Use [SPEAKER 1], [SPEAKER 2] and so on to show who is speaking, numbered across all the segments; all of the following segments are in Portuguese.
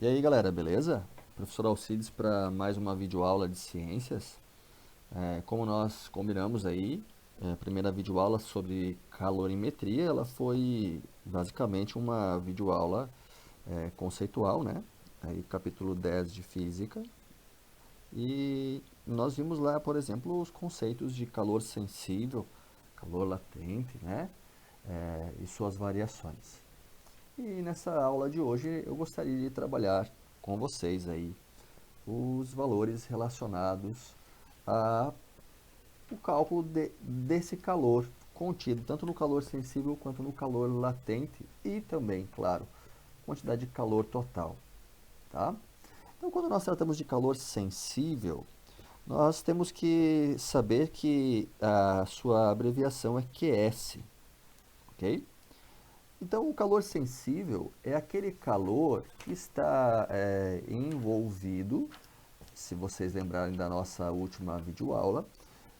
[SPEAKER 1] E aí galera, beleza? Professor Alcides para mais uma videoaula de ciências. Como nós combinamos aí, a primeira videoaula sobre calorimetria, ela foi basicamente uma videoaula conceitual, né? Aí, capítulo 10 de física. E nós vimos lá, por exemplo, os conceitos de calor sensível, calor latente, né? E suas variações. E nessa aula de hoje eu gostaria de trabalhar com vocês aí os valores relacionados ao cálculo desse calor contido, tanto no calor sensível quanto no calor latente e também, claro, quantidade de calor total, tá? Então, quando nós tratamos de calor sensível, nós temos que saber que a sua abreviação é QS, ok? Então, o calor sensível é aquele calor que está envolvido, se vocês lembrarem da nossa última videoaula,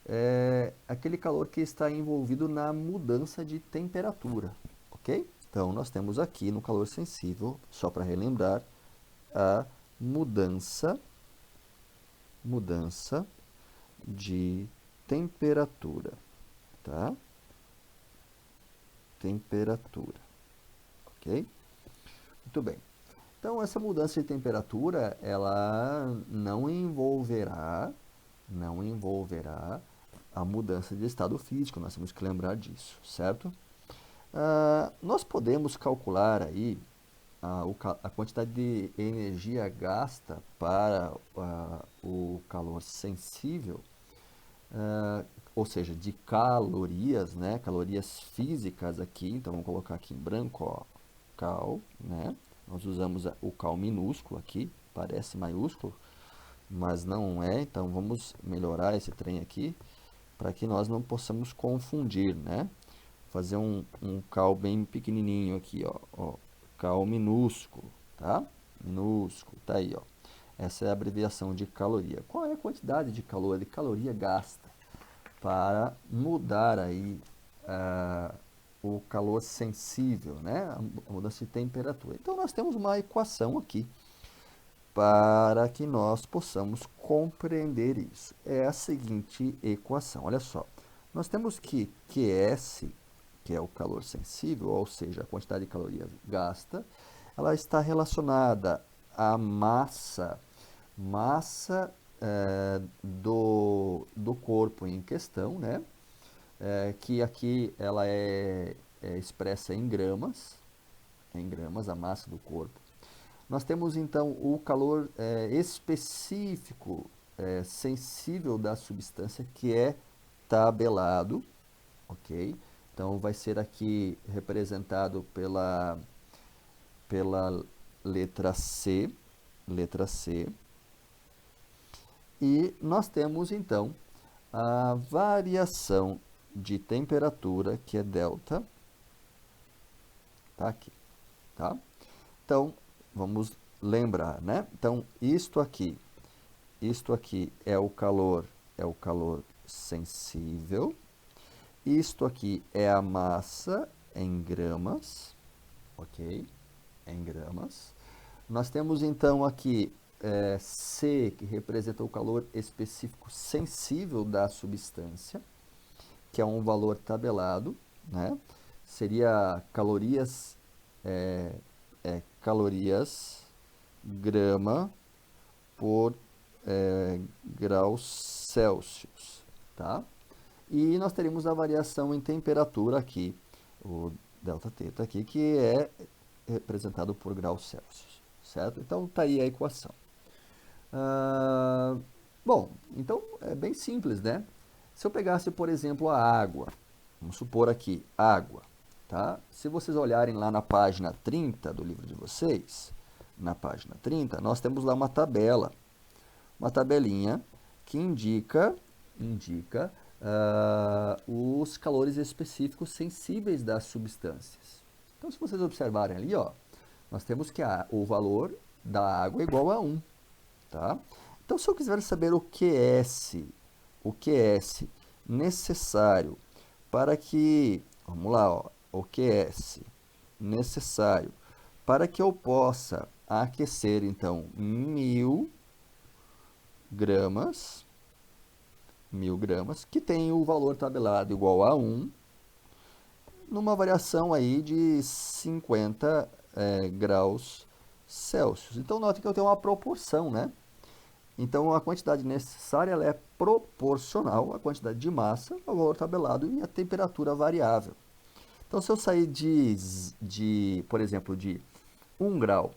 [SPEAKER 1] é aquele calor que está envolvido na mudança de temperatura, ok? Então, nós temos aqui no calor sensível, só para relembrar, a mudança de temperatura, tá? Temperatura, ok? Muito bem. Então, essa mudança de temperatura, ela não envolverá a mudança de estado físico, nós temos que lembrar disso, certo? Nós podemos calcular aí a quantidade de energia gasta para o calor sensível, ou seja, de calorias, né? Calorias físicas aqui, então vamos colocar aqui em branco, ó, cal, né? Nós usamos o cal minúsculo aqui, parece maiúsculo, mas não é, então vamos melhorar esse trem aqui para que nós não possamos confundir, né? Fazer um cal bem pequenininho aqui, ó, cal minúsculo, tá? Minúsculo, tá aí, ó. Essa é a abreviação de caloria. Qual é a quantidade de calor, de caloria gasta para mudar aí o calor sensível, né? A mudança de temperatura. Então, nós temos uma equação aqui para que nós possamos compreender isso. É a seguinte equação, olha só. Nós temos que QS, que é o calor sensível, ou seja, a quantidade de calorias gasta, ela está relacionada à massa do corpo em questão, né? Que aqui ela é expressa em gramas, a massa do corpo. Nós temos então o calor específico, sensível da substância, que é tabelado, ok? Então vai ser aqui representado pela letra C, letra C. E nós temos então a variação de temperatura, que é delta, tá aqui, tá? Então, vamos lembrar, né? Então, isto aqui é o calor sensível. Isto aqui é a massa em gramas, ok? Em gramas. Nós temos então aqui C, que representa o calor específico sensível da substância, que é um valor tabelado, né? Seria calorias grama por graus Celsius, tá? E nós teríamos a variação em temperatura aqui, o ΔT aqui, que é representado por graus Celsius, certo? Então, tá aí a equação. Bom, então é bem simples, né? Se eu pegasse, por exemplo, a água, vamos supor aqui, água, tá? Se vocês olharem lá na página 30 do livro de vocês, na página 30, nós temos lá uma tabelinha que indica os calores específicos sensíveis das substâncias. Então, se vocês observarem ali, ó, nós temos que o valor da água é igual a 1, tá? Então, se eu quiser saber o QS necessário para que, vamos lá, ó, o QS necessário para que eu possa aquecer, então, 1.000 gramas, que tem o valor tabelado igual a 1, numa variação aí de 50 graus Celsius. Então, note que eu tenho uma proporção, né? Então, a quantidade necessária ela é proporcional à quantidade de massa, ao valor tabelado e à temperatura variável. Então, se eu sair por exemplo, de 1 grau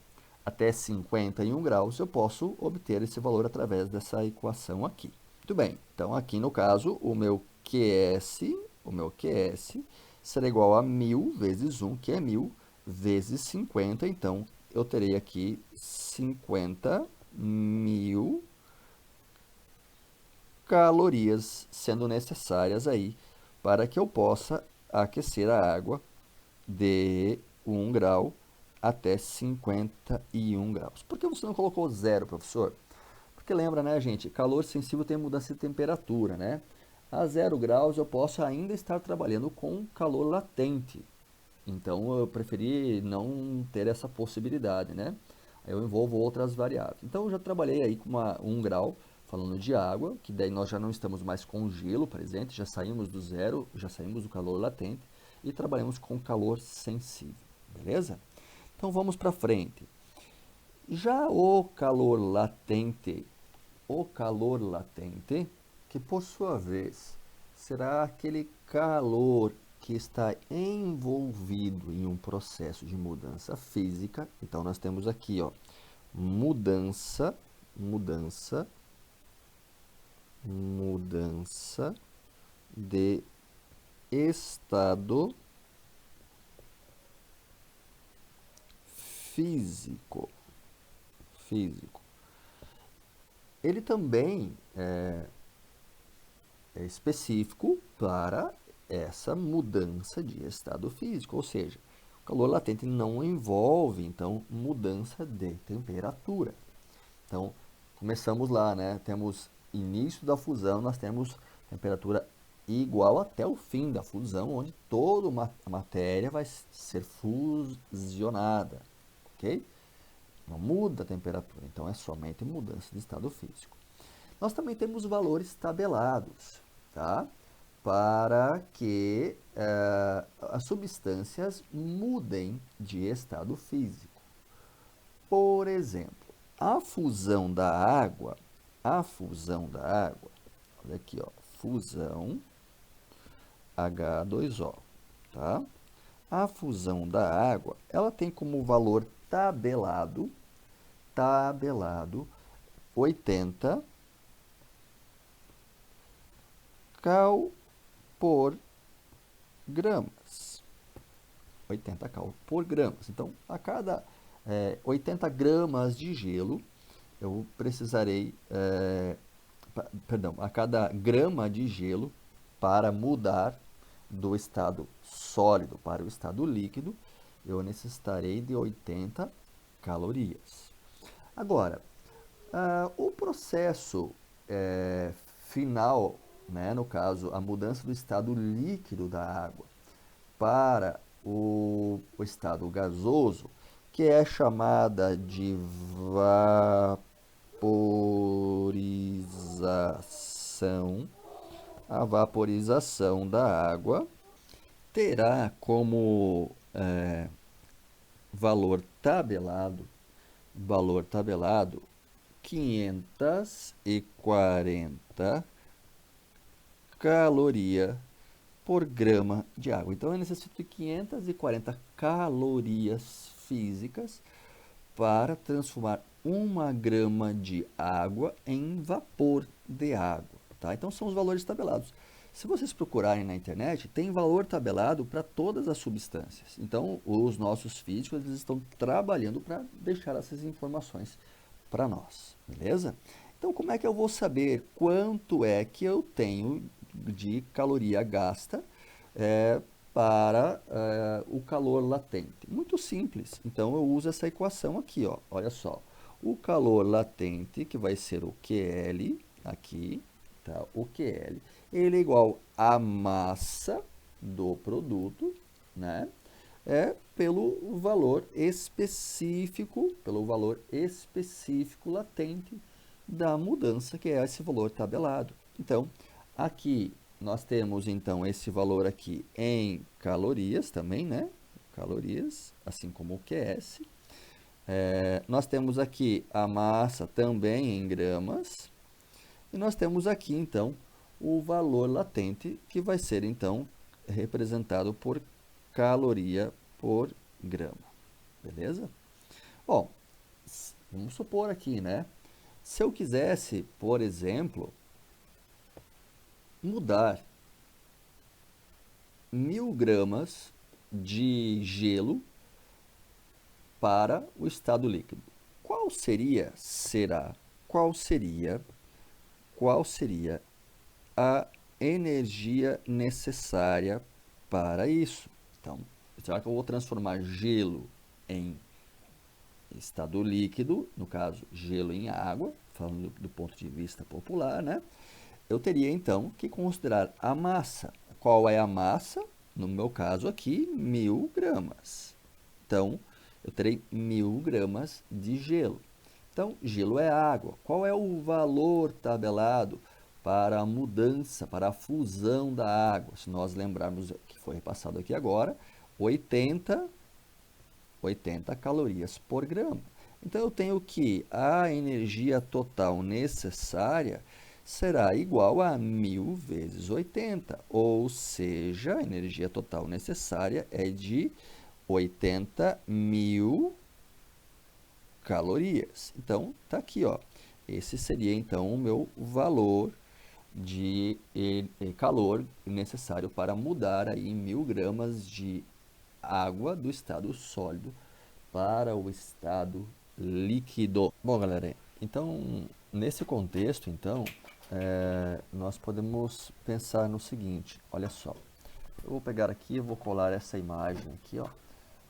[SPEAKER 1] até 51 graus, eu posso obter esse valor através dessa equação aqui. Muito bem, então aqui no caso, o meu QS será igual a 1.000 vezes 1, que é 1.000, vezes 50, então eu terei aqui 50.000 calorias sendo necessárias aí para que eu possa aquecer a água de 1 grau até 51 graus. Por que você não colocou zero, professor? Porque lembra, né, gente, calor sensível tem mudança de temperatura, né? A 0 graus eu posso ainda estar trabalhando com calor latente. Então eu preferi não ter essa possibilidade, né? Eu envolvo outras variáveis. Então eu já trabalhei aí com 1 grau, falando de água, que daí nós já não estamos mais com gelo presente, já saímos do zero, já saímos do calor latente e trabalhamos com calor sensível, beleza? Então vamos para frente. Já o calor latente, que por sua vez será aquele calor que está envolvido em um processo de mudança física. Então nós temos aqui, ó, mudança de estado físico. Ele também é específico para essa mudança de estado físico, ou seja, o calor latente não envolve, então, mudança de temperatura. Então, começamos lá, né? Temos início da fusão, nós temos temperatura igual até o fim da fusão, onde toda a matéria vai ser fusionada, ok? Não muda a temperatura, então é somente mudança de estado físico. Nós também temos valores tabelados, tá? Para que as substâncias mudem de estado físico. Por exemplo, a fusão da água, olha aqui, ó, fusão H2O, tá? A fusão da água, ela tem como valor tabelado 80 cal por gramas. 80 cal por gramas. Então, a cada 80 gramas de gelo, eu precisarei, a cada grama de gelo, para mudar do estado sólido para o estado líquido, eu necessitarei de 80 calorias. Agora, o processo final, né, no caso, a mudança do estado líquido da água para o estado gasoso, que é chamada de vaporização, a vaporização da água terá como valor tabelado 540 calorias por grama de água. Então eu necessito de 540 calorias físicas para transformar 1 grama de água em vapor de água, tá? Então são os valores tabelados. Se vocês procurarem na internet, tem valor tabelado para todas as substâncias. Então, os nossos físicos eles estão trabalhando para deixar essas informações para nós, beleza? Então, como é que eu vou saber quanto é que eu tenho de caloria gasta para o calor latente? Muito simples. Então, eu uso essa equação aqui, ó. Olha só. O calor latente, que vai ser o QL, aqui, tá? O QL, ele é igual à massa do produto, né? é pelo valor específico latente da mudança, que é esse valor tabelado. Então, aqui nós temos então esse valor aqui em calorias também, né? Calorias, assim como o QS. Nós temos aqui a massa também em gramas. E nós temos aqui, então, o valor latente, que vai ser, então, representado por caloria por grama. Beleza? Bom, vamos supor aqui, né? Se eu quisesse, por exemplo, mudar 1000 gramas de gelo para o estado líquido, qual seria a energia necessária para isso? Então, será que eu vou transformar gelo em estado líquido, no caso, gelo em água, falando do ponto de vista popular, né? Eu teria então que considerar a massa. Qual é a massa? No meu caso aqui, 1000 gramas. Então, eu terei 1000 gramas de gelo. Então, gelo é água. Qual é o valor tabelado para a mudança, para a fusão da água? Se nós lembrarmos que foi repassado aqui agora, 80 calorias por grama. Então, eu tenho que a energia total necessária será igual a 1000 vezes 80, ou seja, a energia total necessária é de 80.000 calorias. Então, está aqui, ó. Esse seria, então, o meu valor de calor necessário para mudar aí 1000 gramas de água do estado sólido para o estado líquido. Bom, galera, então, nesse contexto, então, nós podemos pensar no seguinte, olha só. Eu vou pegar aqui, eu vou colar essa imagem aqui, ó,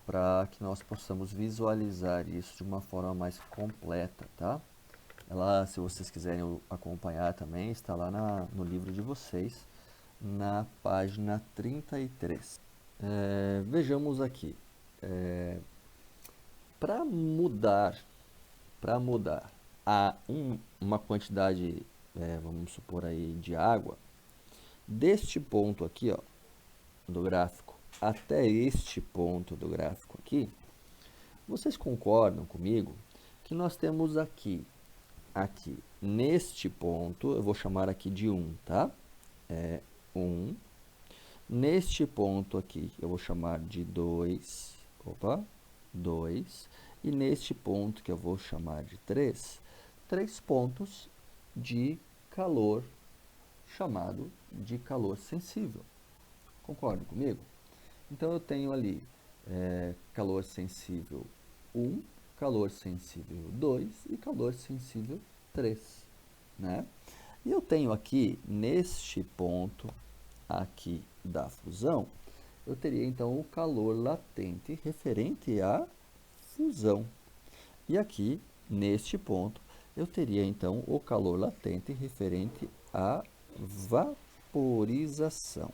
[SPEAKER 1] para que nós possamos visualizar isso de uma forma mais completa, tá? Ela, se vocês quiserem acompanhar também, está lá no livro de vocês, na página 33. Vejamos aqui. Para mudar uma quantidade, vamos supor aí, de água, deste ponto aqui, ó, do gráfico, até este ponto do gráfico aqui, vocês concordam comigo que nós temos aqui, neste ponto, eu vou chamar aqui de 1, tá? 1. Neste ponto aqui, eu vou chamar de 2. Opa, 2. E neste ponto, que eu vou chamar de 3, 3 pontos de calor, chamado de calor sensível. Concordam comigo? Então, eu tenho ali calor sensível 1, calor sensível 2 e calor sensível 3, né? E eu tenho aqui, neste ponto aqui da fusão, eu teria então o calor latente referente à fusão. E aqui, neste ponto, eu teria então o calor latente referente à vaporização.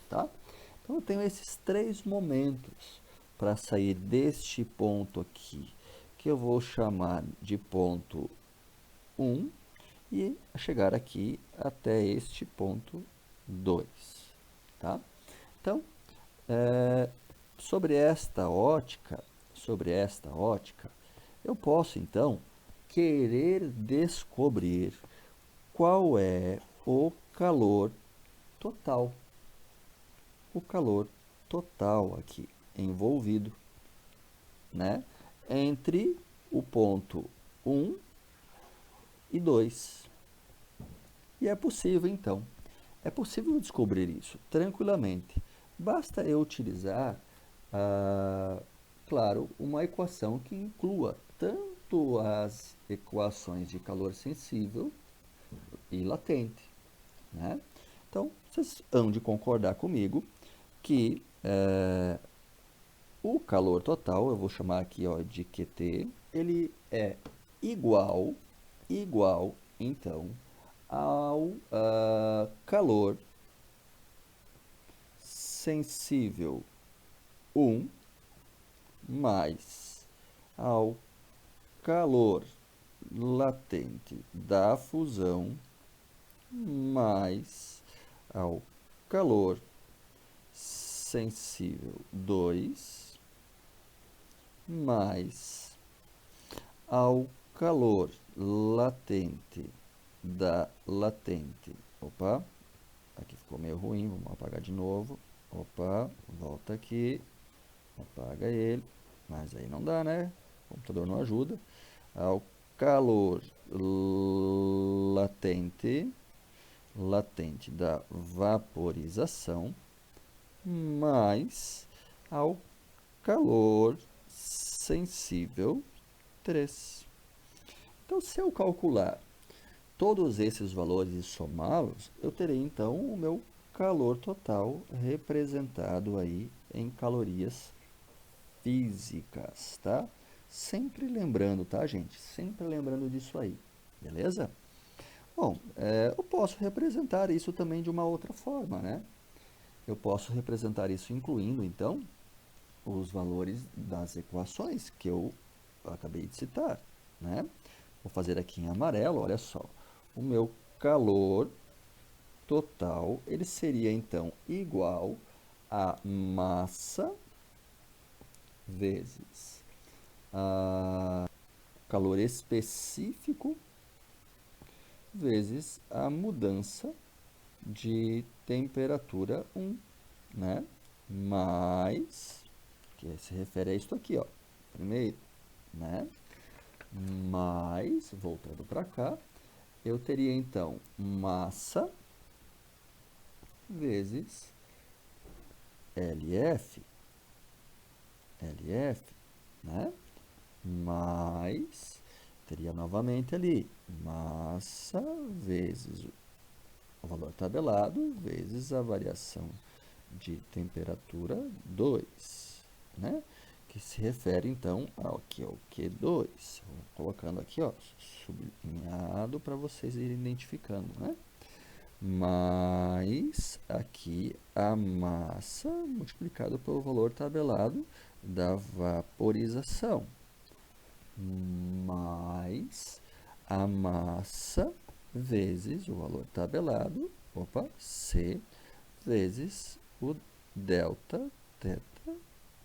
[SPEAKER 1] Tá? Então, eu tenho esses 3 momentos para sair deste ponto aqui, que eu vou chamar de ponto 1, e chegar aqui até este ponto 2. Tá? Então, sobre esta ótica, eu posso então querer descobrir qual é o calor total. O calor total aqui envolvido, né, entre o ponto 1 e 2. E é possível, então, descobrir isso tranquilamente. Basta eu utilizar, claro, uma equação que inclua tanto as equações de calor sensível e latente, né? Então, vocês hão de concordar comigo que o calor total, eu vou chamar aqui, ó, de QT, ele é igual, então, ao calor sensível 1 mais ao calor latente da fusão mais ao calor sensível 2 mais ao calor latente da latente. Opa, aqui ficou meio ruim, vamos apagar de novo. Opa, volta aqui, apaga ele, mas aí não dá, né? O computador não ajuda. Ao calor latente da vaporização mais ao calor sensível 3. Então, se eu calcular todos esses valores e somá-los, eu terei então o meu calor total representado aí em calorias físicas, tá? Sempre lembrando, tá, gente? Sempre lembrando disso aí, beleza? Bom, eu posso representar isso também de uma outra forma, né? Eu posso representar isso incluindo, então, os valores das equações que eu acabei de citar, né? Vou fazer aqui em amarelo, olha só. O meu calor total, ele seria, então, igual a massa vezes a calor específico vezes a mudança de temperatura 1, né? Mais, que se refere a isso aqui, ó. Primeiro, né? Mais, voltando para cá, eu teria então massa vezes LF, né? Mais, teria novamente ali, massa vezes o valor tabelado vezes a variação de temperatura 2, né? Que se refere então ao que é o Q2. Vou colocando aqui, ó, sublinhado para vocês irem identificando, né? Mais aqui a massa multiplicado pelo valor tabelado da vaporização, mais a massa vezes o valor tabelado, opa, C, vezes o delta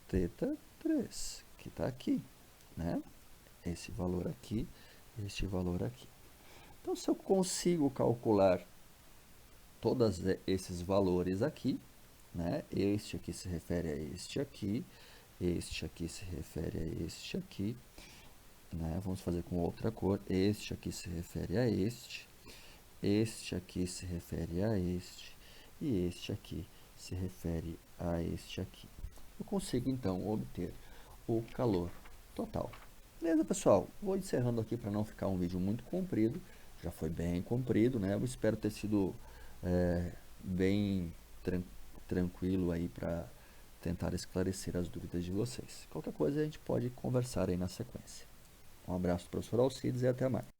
[SPEAKER 1] teta 3, que está aqui, né? Esse valor aqui, este valor aqui. Então, se eu consigo calcular todos esses valores aqui, né? Este aqui se refere a este aqui se refere a este aqui, né? Vamos fazer com outra cor. Este aqui se refere a este aqui se refere a este, e este aqui se refere a este aqui. Eu consigo, então, obter o calor total. Beleza, pessoal? Vou encerrando aqui para não ficar um vídeo muito comprido. Já foi bem comprido, né? Eu espero ter sido bem tranquilo aí para tentar esclarecer as dúvidas de vocês. Qualquer coisa a gente pode conversar aí na sequência. Um abraço, professor Alcides, e até mais.